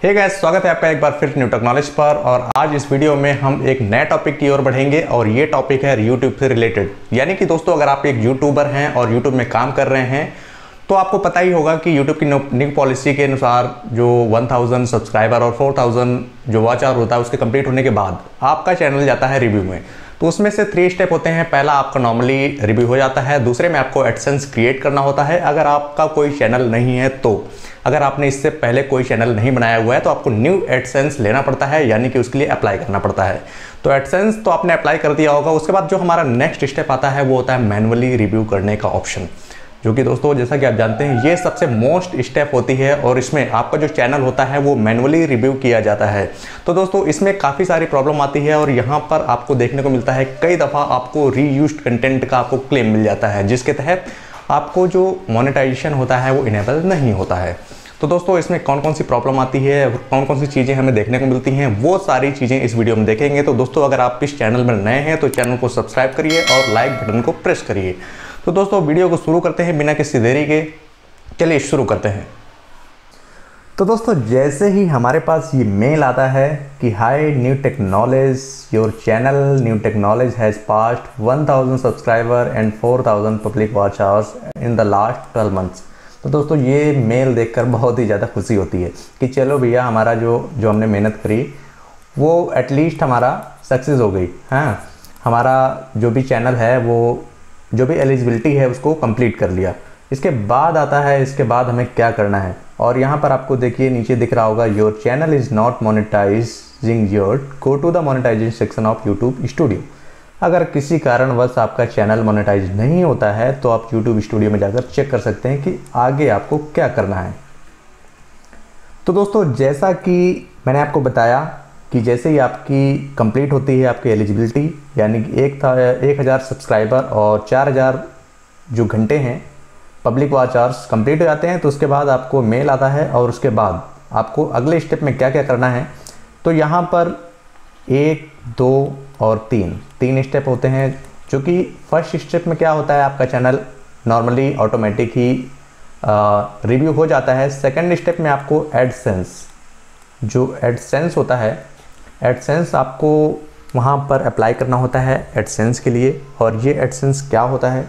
Hey guys, स्वागत है आपका एक बार फिर न्यू टेक्नोलॉजी पर। और आज इस वीडियो में हम एक नए टॉपिक की ओर बढ़ेंगे और ये टॉपिक है यूट्यूब से रिलेटेड। यानी कि दोस्तों, अगर आप एक यूट्यूबर हैं और यूट्यूब में काम कर रहे हैं तो आपको पता ही होगा कि यूट्यूब की न्यू पॉलिसी के अनुसार जो 1000 सब्सक्राइबर और 4000 जो वॉच आवर होता है उसके कंप्लीट होने के बाद आपका चैनल जाता है रिव्यू में। तो उसमें से 3 स्टेप होते हैं। पहला आपका नॉर्मली रिव्यू हो जाता है, दूसरे में आपको एडसेंस क्रिएट करना होता है अगर आपका कोई चैनल नहीं है तो। अगर आपने इससे पहले कोई चैनल नहीं बनाया हुआ है तो आपको न्यू एडसेंस लेना पड़ता है, यानी कि उसके लिए अप्लाई करना पड़ता है। तो एडसेंस तो आपने अप्लाई कर दिया होगा। उसके बाद जो हमारा नेक्स्ट स्टेप आता है वो होता है मैनुअली रिव्यू करने का ऑप्शन, जो कि दोस्तों जैसा कि आप जानते हैं ये सबसे मोस्ट स्टेप होती है और इसमें आपका जो चैनल होता है वो मैनुअली रिव्यू किया जाता है। तो दोस्तों इसमें काफ़ी सारी प्रॉब्लम आती है और यहाँ पर आपको देखने को मिलता है कई दफ़ा आपको रीयूज्ड कंटेंट का आपको क्लेम मिल जाता है, जिसके तहत आपको जो मोनेटाइजेशन होता है वो इनेबल नहीं होता है। तो दोस्तों इसमें कौन कौन सी प्रॉब्लम आती है, कौन कौन सी चीज़ें हमें देखने को मिलती हैं, वो सारी चीज़ें इस वीडियो में देखेंगे। तो दोस्तों अगर आप इस चैनल में नए हैं तो चैनल को सब्सक्राइब करिए और लाइक बटन को प्रेस करिए। तो दोस्तों वीडियो को शुरू करते हैं बिना किसी देरी के। चलिए शुरू करते हैं। तो दोस्तों जैसे ही हमारे पास ये मेल आता है कि hi new technology, your channel new technology has passed 1000 subscriber and 4000 public watch hours in the last 12 months. तो दोस्तों ये मेल देखकर बहुत ही ज़्यादा खुशी होती है कि चलो भैया हमारा जो हमने मेहनत करी वो एटलीस्ट हमारा सक्सेस हो गई। हाँ, हमारा जो भी चैनल है वो जो भी एलिजिबिलिटी है उसको कंप्लीट कर लिया। इसके बाद आता है इसके बाद हमें क्या करना है। और यहाँ पर आपको देखिए नीचे दिख रहा होगा your channel is not monetizing your, go to the monetization section of YouTube studio. अगर किसी कारणवश आपका चैनल मोनेटाइज नहीं होता है तो आप यूट्यूब स्टूडियो में जाकर चेक कर सकते हैं कि आगे आपको क्या करना है। तो दोस्तों जैसा कि मैंने आपको बताया कि जैसे ही आपकी कंप्लीट होती है आपकी एलिजिबिलिटी, यानी कि 1000 सब्सक्राइबर और 4000 जो घंटे हैं पब्लिक वॉच आवर्स कंप्लीट हो जाते हैं, तो उसके बाद आपको मेल आता है और उसके बाद आपको अगले स्टेप में क्या क्या करना है। तो यहाँ पर 1, 2 और 3 स्टेप होते हैं। जो कि फर्स्ट स्टेप में क्या होता है, आपका चैनल नॉर्मली ऑटोमेटिक ही रिव्यू हो जाता है। सेकंड स्टेप में आपको एडसेंस, जो एडसेंस होता है, एडसेंस आपको वहाँ पर अप्लाई करना होता है एडसेंस के लिए। और ये एडसेंस क्या होता है,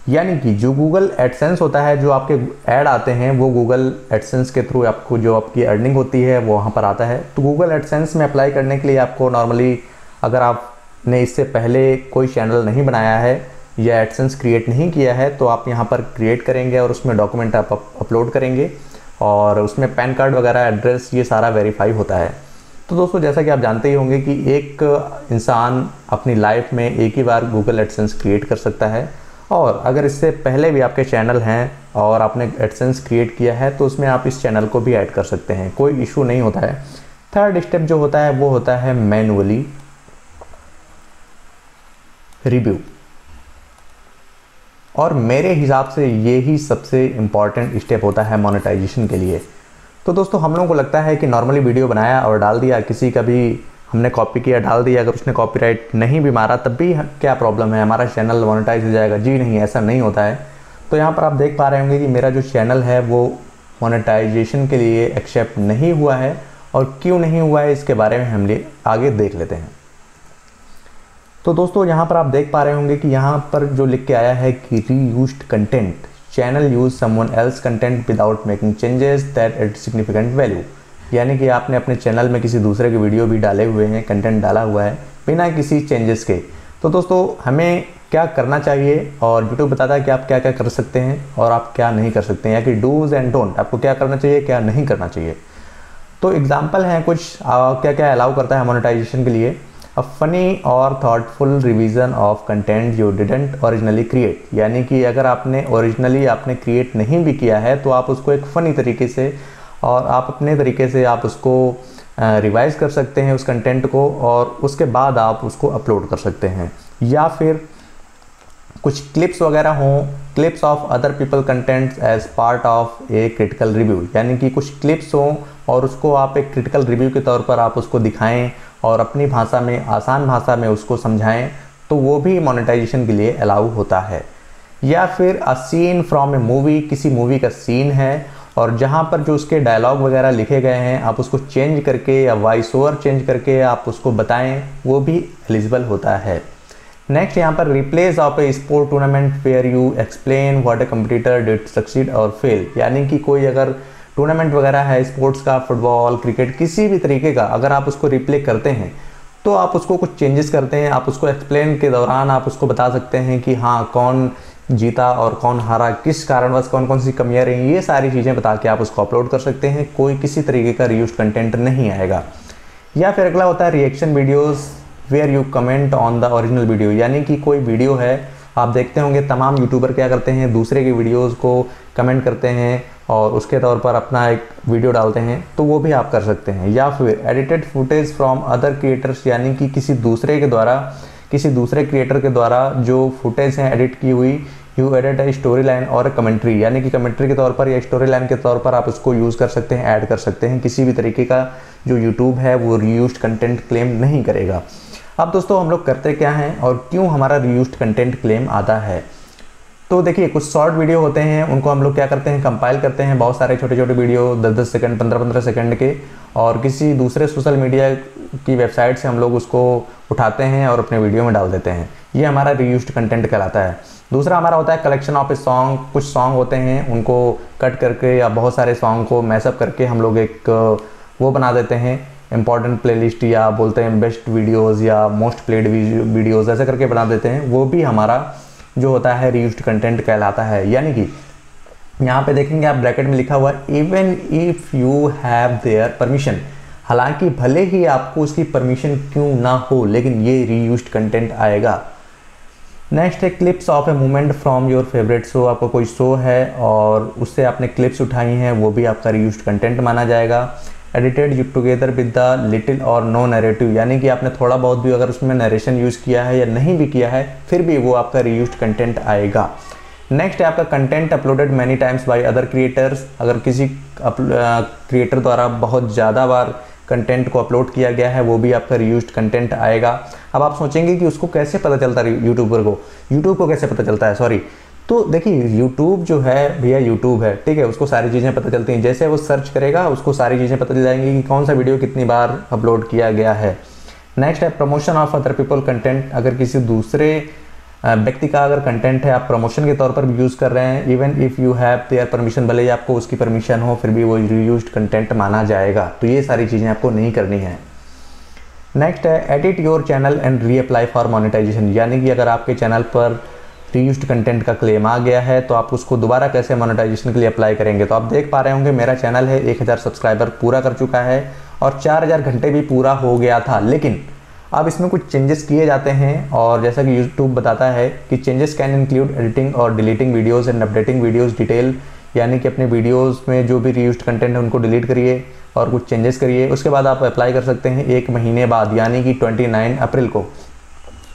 यानी कि जो गूगल एडसेंस होता है, जो आपके ऐड आते हैं वो गूगल एडसेंस के थ्रू आपको जो आपकी अर्निंग होती है वो वहाँ पर आता है। तो गूगल एडसेंस में अप्लाई करने के लिए आपको नॉर्मली, अगर आपने इससे पहले कोई चैनल नहीं बनाया है या एडसेंस क्रिएट नहीं किया है तो आप यहाँ पर क्रिएट करेंगे और उसमें डॉक्यूमेंट आप अपलोड करेंगे और उसमें पैन कार्ड वगैरह, एड्रेस, ये सारा वेरीफाई होता है। तो दोस्तों जैसा कि आप जानते ही होंगे कि एक इंसान अपनी लाइफ में एक ही बार गूगल एडसेंस क्रिएट कर सकता है। और अगर इससे पहले भी आपके चैनल हैं और आपने एडसेंस क्रिएट किया है तो उसमें आप इस चैनल को भी ऐड कर सकते हैं, कोई इशू नहीं होता है। थर्ड स्टेप जो होता है वो होता है मैनुअली रिव्यू। और मेरे हिसाब से ये ही सबसे इम्पॉर्टेंट स्टेप होता है मोनेटाइजेशन के लिए। तो दोस्तों हम लोगों को लगता है कि नॉर्मली वीडियो बनाया और डाल दिया, किसी का भी हमने कॉपी किया डाल दिया, अगर उसने कॉपीराइट नहीं भी मारा तब भी क्या प्रॉब्लम है, हमारा चैनल मोनेटाइज हो जाएगा। जी नहीं, ऐसा नहीं होता है। तो यहाँ पर आप देख पा रहे होंगे कि मेरा जो चैनल है वो मोनेटाइजेशन के लिए एक्सेप्ट नहीं हुआ है। और क्यों नहीं हुआ है इसके बारे में हम आगे देख लेते हैं। तो दोस्तों यहाँ पर आप देख पा रहे होंगे कि यहाँ पर जो लिख के आया है कि reused content, channel use someone else content without making changes that add significant value. यानी कि आपने अपने चैनल में किसी दूसरे के वीडियो भी डाले हुए हैं, कंटेंट डाला हुआ है बिना किसी चेंजेस के। तो दोस्तों हमें क्या करना चाहिए और यूट्यूब बताता है कि आप क्या क्या कर सकते हैं और आप क्या नहीं कर सकते हैं, या कि डूज एंड डोंट, आपको क्या करना चाहिए क्या नहीं करना चाहिए। तो एग्जाम्पल हैं कुछ क्या क्या अलाउ करता है मोनेटाइजेशन के लिए। अ फनी और thoughtful revision of content you didn't originally create, यानी कि अगर आपने ओरिजिनली आपने क्रिएट नहीं भी किया है तो आप उसको एक फ़नी तरीके से और आप अपने तरीके से आप उसको रिवाइज कर सकते हैं उस कंटेंट को, और उसके बाद आप उसको अपलोड कर सकते हैं। या फिर कुछ क्लिप्स वगैरह हों, clips of other people contents as part of a critical review, यानी कि कुछ क्लिप्स हों और उसको आप एक क्रिटिकल रिव्यू के तौर पर आप उसको दिखाएं और अपनी भाषा में, आसान भाषा में उसको समझाएं, तो वो भी मोनेटाइजेशन के लिए अलाउ होता है। या फिर a scene from a movie, किसी मूवी का सीन है और जहाँ पर जो उसके डायलॉग वगैरह लिखे गए हैं आप उसको चेंज करके या वॉइस ओवर चेंज करके आप उसको बताएं, वो भी एलिजिबल होता है। नेक्स्ट यहाँ पर replace of a sport tournament where you explain what a competitor did succeed और फेल, यानी कि कोई अगर टूर्नामेंट वगैरह है स्पोर्ट्स का, फुटबॉल, क्रिकेट, किसी भी तरीके का, अगर आप उसको रिप्ले करते हैं तो आप उसको कुछ चेंजेस करते हैं, आप उसको एक्सप्लेन के दौरान आप उसको बता सकते हैं कि हाँ कौन जीता और कौन हारा, किस कारणवश कौन कौन सी कमियां रही, ये सारी चीज़ें बता के आप उसको अपलोड कर सकते हैं। कोई किसी तरीके का रीयूज्ड कंटेंट नहीं आएगा। या फिर अगला होता है reaction videos where you comment on the original video, यानी कि कोई वीडियो है, आप देखते होंगे तमाम यूट्यूबर क्या करते हैं, दूसरे की वीडियोज़ को कमेंट करते हैं और उसके तौर पर अपना एक वीडियो डालते हैं, तो वो भी आप कर सकते हैं। या फिर edited footage from other creators, यानी कि किसी दूसरे क्रिएटर के द्वारा जो फुटेज हैं एडिट की हुई, you edit a story line और कमेंट्री, यानी कि कमेंट्री के तौर पर या स्टोरी लाइन के तौर पर आप उसको यूज़ कर सकते हैं, ऐड कर सकते हैं। किसी भी तरीके का जो यूट्यूब है वो रीयूज्ड कंटेंट क्लेम नहीं करेगा। अब दोस्तों हम लोग करते क्या हैं और क्यों हमारा रीयूज्ड कंटेंट क्लेम आता है, तो देखिए कुछ शॉर्ट वीडियो होते हैं, उनको हम लोग क्या करते हैं, कंपाइल करते हैं, बहुत सारे छोटे छोटे वीडियो 10-10 सेकंड 15-15 सेकंड के, और किसी दूसरे सोशल मीडिया की वेबसाइट से हम लोग उसको उठाते हैं और अपने वीडियो में डाल देते हैं। ये हमारा रीयूज्ड कंटेंट कहलाता है। दूसरा हमारा होता है कलेक्शन ऑफ ए सॉन्ग, कुछ सॉन्ग होते हैं उनको कट करके या बहुत सारे सॉन्ग को मैसअप करके हम लोग एक वो बना देते हैं, इंपॉर्टेंट प्लेलिस्ट या बोलते हैं बेस्ट वीडियोज़ या मोस्ट प्लेड वीडियोज़, ऐसे करके बना देते हैं। वो भी हमारा जो होता है रीयूज्ड कंटेंट कहलाता है। यानी कि यहाँ पे देखेंगे आप ब्रैकेट में लिखा हुआ है even if you have their permission, हालांकि भले ही आपको उसकी परमिशन क्यों ना हो, लेकिन ये रीयूज्ड कंटेंट आएगा। नेक्स्ट है clips of a moment from your favourite show, आपको कोई शो है और उससे आपने क्लिप्स उठाई हैं, वो भी आपका रीयूज्ड कंटेंट माना जाएगा। Edited you together with the little और नो नैरेटिव, यानी कि आपने थोड़ा बहुत भी अगर उसमें नरेशन यूज़ किया है या नहीं भी किया है, फिर भी वो आपका रीयूज्ड कंटेंट आएगा। नेक्स्ट है आपका content uploaded many times by other creators, अगर किसी क्रिएटर द्वारा बहुत ज़्यादा बार कंटेंट को अपलोड किया गया है, वो भी आपका रीयूज्ड कंटेंट आएगा। अब आप सोचेंगे कि उसको कैसे पता चलता है, यूट्यूब को कैसे पता चलता है, सॉरी, तो देखिए यूट्यूब जो है भैया यूट्यूब है, ठीक है, उसको सारी चीज़ें पता चलती हैं। जैसे वो सर्च करेगा उसको सारी चीज़ें पता चल जाएंगी कि कौन सा वीडियो कितनी बार अपलोड किया गया है। नेक्स्ट है promotion of other people content, अगर किसी दूसरे व्यक्ति का अगर कंटेंट है आप प्रमोशन के तौर पर भी यूज़ कर रहे हैं, even if you have their permission, भले ही आपको उसकी परमिशन हो फिर भी वो रीयूज्ड कंटेंट माना जाएगा। तो ये सारी चीज़ें आपको नहीं करनी है। नेक्स्ट है edit your channel and reapply for monetization, यानी कि अगर आपके चैनल पर रीयूज्ड कंटेंट का क्लेम आ गया है तो आप उसको दोबारा कैसे मोनेटाइजेशन के लिए अप्लाई करेंगे। तो आप देख पा रहे होंगे मेरा चैनल है 1000 सब्सक्राइबर पूरा कर चुका है और 4000 घंटे भी पूरा हो गया था, लेकिन अब इसमें कुछ चेंजेस किए जाते हैं और जैसा कि यूट्यूब बताता है कि चेंजेस कैन इंक्लूड एडिटिंग और deleting videos and updating videos detail, यानी कि अपने वीडियोज़ में जो भी रीयूज्ड कंटेंट है उनको डिलीट करिए और कुछ चेंजेस करिए। उसके बाद आप अप्लाई कर सकते हैं 1 महीने बाद, यानी कि 29 अप्रैल को,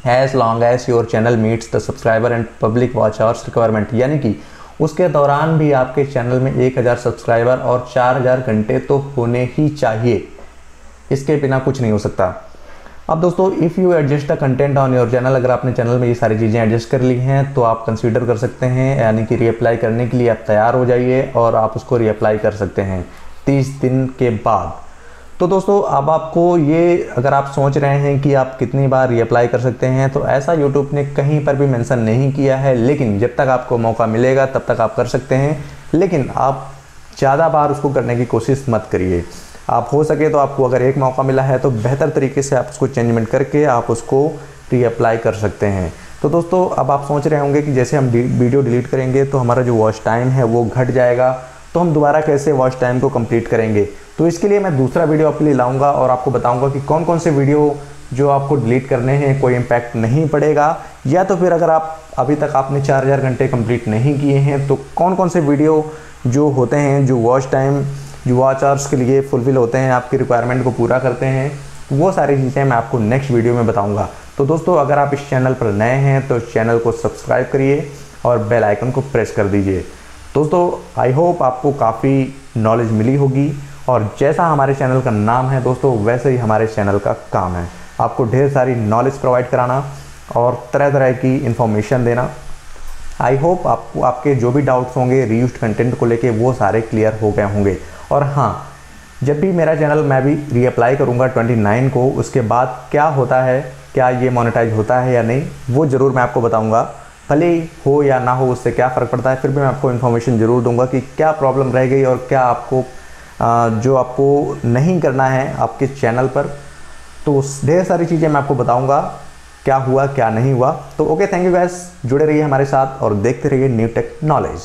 as long as your channel meets the subscriber and public watch hours requirement, यानी कि उसके दौरान भी आपके चैनल में 1000 सब्सक्राइबर और 4000 घंटे तो होने ही चाहिए, इसके बिना कुछ नहीं हो सकता। अब दोस्तों if you adjust the content on your channel, अगर आपने चैनल में ये सारी चीज़ें एडजस्ट कर ली हैं तो आप कंसीडर कर सकते हैं, यानी कि रीअप्लाई करने के लिए आप तैयार हो जाइए और आप उसको रीअप्लाई कर सकते हैं 30 दिन के बाद। तो दोस्तों अब आपको ये, अगर आप सोच रहे हैं कि आप कितनी बार रीअप्लाई कर सकते हैं, तो ऐसा यूट्यूब ने कहीं पर भी मेंशन नहीं किया है, लेकिन जब तक आपको मौका मिलेगा तब तक आप कर सकते हैं, लेकिन आप ज़्यादा बार उसको करने की कोशिश मत करिए। आप हो सके तो आपको अगर एक मौका मिला है तो बेहतर तरीके से आप उसको चेंजमेंट करके आप उसको रीअप्लाई कर सकते हैं। तो दोस्तों अब आप सोच रहे होंगे कि जैसे हम वीडियो डिलीट करेंगे तो हमारा जो वॉच टाइम है वो घट जाएगा, तो हम दोबारा कैसे वॉच टाइम को कंप्लीट करेंगे। तो इसके लिए मैं दूसरा वीडियो आपके लिए लाऊंगा और आपको बताऊंगा कि कौन कौन से वीडियो जो आपको डिलीट करने हैं, कोई इम्पैक्ट नहीं पड़ेगा, या तो फिर अगर आप अभी तक आपने 4000 घंटे कंप्लीट नहीं किए हैं तो कौन कौन से वीडियो जो होते हैं जो वॉच टाइम, जो वॉच आवर्स के लिए फुलफिल होते हैं, आपकी रिक्वायरमेंट को पूरा करते हैं, वो सारी चीज़ें मैं आपको नेक्स्ट वीडियो में बताऊंगा। तो दोस्तों अगर आप इस चैनल पर नए हैं तो चैनल को सब्सक्राइब करिए और बेल आइकन को प्रेस कर दीजिए। दोस्तों आई होप आपको काफ़ी नॉलेज मिली होगी, और जैसा हमारे चैनल का नाम है दोस्तों वैसे ही हमारे चैनल का काम है, आपको ढेर सारी नॉलेज प्रोवाइड कराना और तरह तरह की इन्फॉर्मेशन देना। आई होप आपको आपके जो भी डाउट्स होंगे रीयूज्ड कंटेंट को लेके वो सारे क्लियर हो गए होंगे। और हाँ, जब भी मेरा चैनल मैं भी रीअप्लाई करूँगा 29 को, उसके बाद क्या होता है, क्या ये मोनेटाइज होता है या नहीं, वो ज़रूर मैं आपको बताऊँगा। भले ही हो या ना हो उससे क्या फ़र्क पड़ता है, फिर भी मैं आपको इन्फॉर्मेशन ज़रूर दूंगा कि क्या प्रॉब्लम रह गई और क्या आपको जो आपको नहीं करना है आपके चैनल पर। तो ढेर सारी चीज़ें मैं आपको बताऊंगा, क्या हुआ क्या नहीं हुआ। तो ओके, थैंक यू गाइस, जुड़े रहिए हमारे साथ और देखते रहिए न्यू टेक नॉलेज।